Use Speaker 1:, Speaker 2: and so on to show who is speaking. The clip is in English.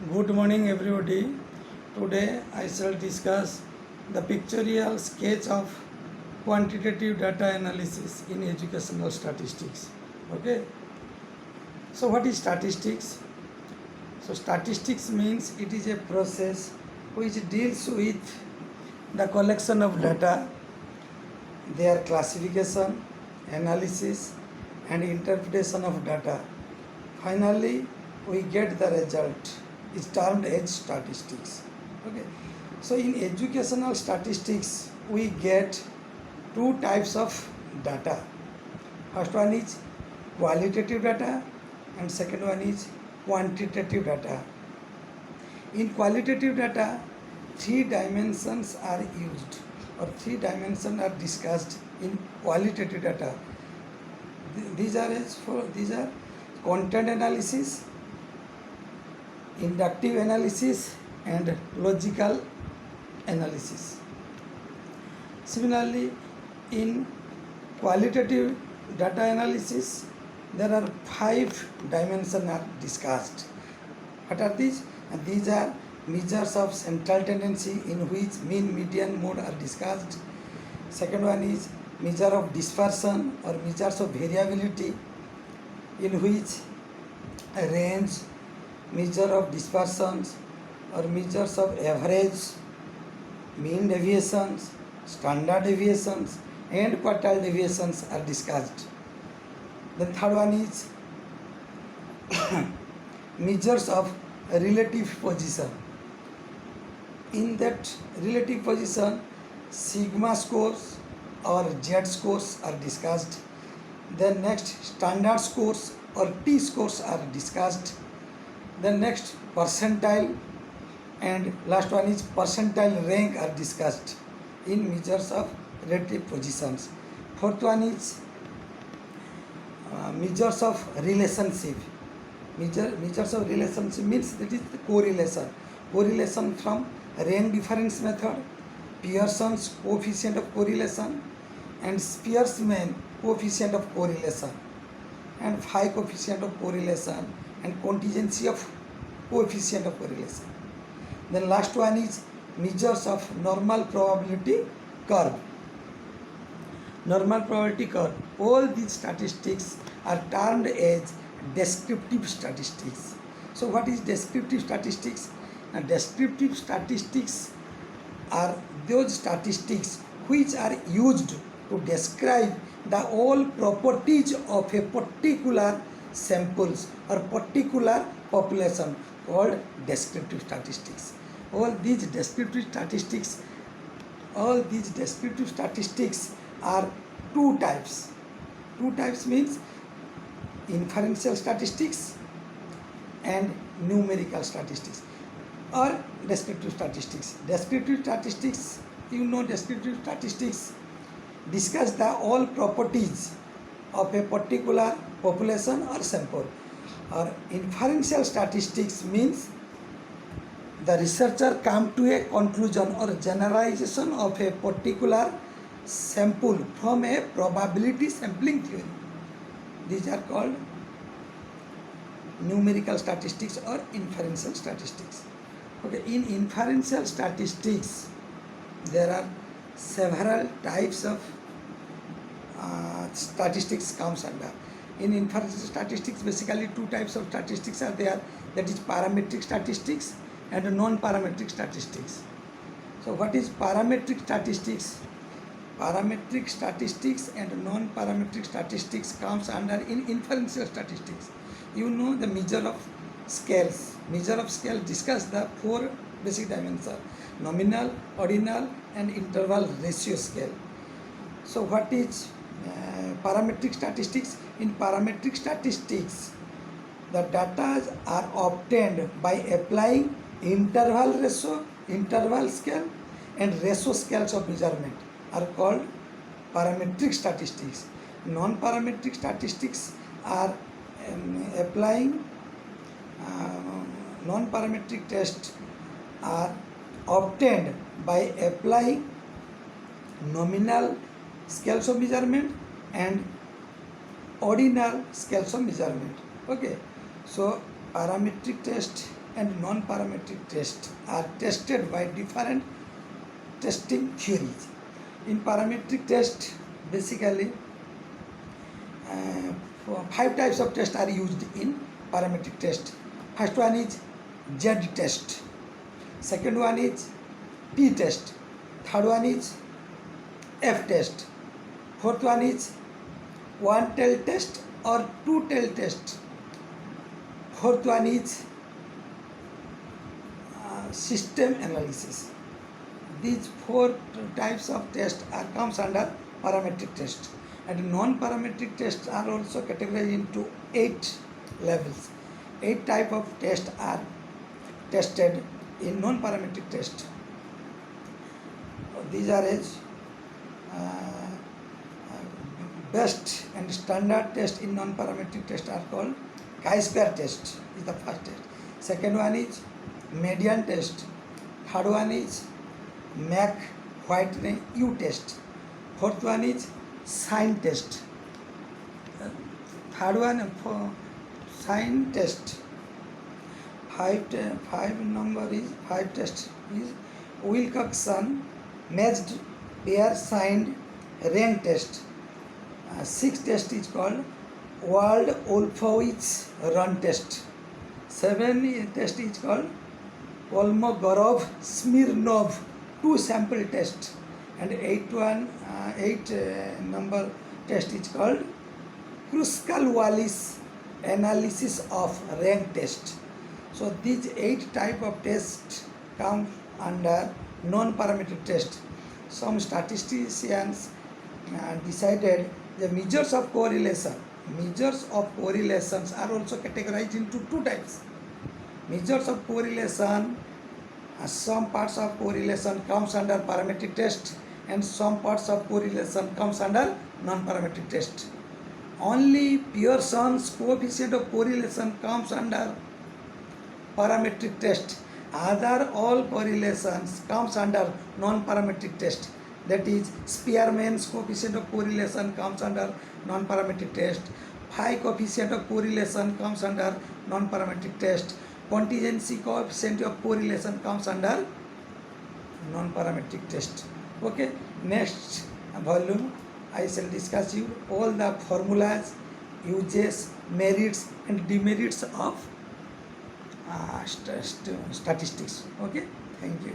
Speaker 1: Good morning, everybody. Today I shall discuss the pictorial sketch of quantitative data analysis in educational statistics. Okay. So, what is statistics? So, statistics means it is a process which deals with the collection of data, their classification, analysis, and interpretation of data. Finally, we get the result. It's termed as statistics. Okay. So in educational statistics, we get two types of data. First one is qualitative data, and second one is quantitative data. In qualitative data, three dimensions are used, or three dimensions are discussed in qualitative data. These are content analysis, inductive analysis, and logical analysis. Similarly, in qualitative data analysis, there are five dimensions are discussed. What are these? And these are measures of central tendency, in which mean, median, mode are discussed. Second one is measure of dispersion or measures of variability, in which a range, measure of dispersions or measures of average, mean deviations, standard deviations, and quartile deviations are discussed. The third one is measures of relative position. In that relative position, sigma scores or Z scores are discussed. Then next, standard scores or T scores are discussed. Then next, percentile, and last one is percentile rank are discussed in measures of relative positions. Fourth one is measures of relationship. Measures of relationship means that is the correlation from rank difference method, Pearson's coefficient of correlation, and Spearman's coefficient of correlation, and phi coefficient of correlation, and contingency of coefficient of correlation. Then last one is measures of normal probability curve. Normal probability curve. All these statistics are termed as descriptive statistics. So what is descriptive statistics? Now, descriptive statistics are those statistics which are used to describe the all properties of a particular samples or particular population, called descriptive statistics. All these descriptive statistics are two types. Two types means inferential statistics and numerical statistics, or descriptive statistics. Descriptive statistics, descriptive statistics discuss the all properties of a particular population or sample. Or inferential statistics means the researcher come to a conclusion or generalization of a particular sample from a probability sampling theory. These are called numerical statistics or inferential statistics. Okay, in inferential statistics, there are several types of statistics comes under. In inferential statistics, basically two types of statistics are there, that is parametric statistics and non-parametric statistics. So what is parametric statistics? Parametric statistics and non-parametric statistics comes under in inferential statistics. The measure of scales. Measure of scale discuss the four basic dimensions: nominal, ordinal, and interval ratio scale. So what is parametric statistics? In parametric statistics, the data are obtained by applying interval ratio, interval scale, and ratio scales of measurement are called parametric statistics. Non-parametric statistics are applying non-parametric tests are obtained by applying nominal scales of measurement and ordinal scales of measurement. Okay, so parametric test and non-parametric tests are tested by different testing theories. In parametric test, basically, five types of tests are used in parametric test. First one is Z test. Second one is P test. Third one is F test. Fourth one is one tail test or two tail test. Fourth one is system analysis. These four types of test comes under parametric test, and non-parametric tests are also categorized into 8 levels. 8 type of tests are tested in non-parametric test. These are as best and standard test in non-parametric test are called chi-square test is the first test. Second one is median test. Third one is Mac-Whitney U test. Fourth one is sign test. Third one for sign test. Five test is Wilcoxon matched pair signed rank test. Sixth test is called Wald-Wolfowitz run test. Seventh test is called Kolmogorov-Smirnov two sample test, and eight number test is called Kruskal-Wallis analysis of rank test. So these 8 type of tests come under non-parametric test. Some statisticians decided the measures of correlation. Measures of correlations are also categorized into 2 types. Measures of correlation, some parts of correlation comes under parametric test, and some parts of correlation comes under non-parametric test. Only Pearson's coefficient of correlation comes under parametric test. Other all correlations comes under non-parametric test. That is, Spearman's coefficient of correlation comes under non-parametric test. Phi coefficient of correlation comes under non-parametric test. Contingency coefficient of correlation comes under non-parametric test. Okay, next volume I shall discuss you all the formulas, uses, merits and demerits of statistics. Okay, thank you.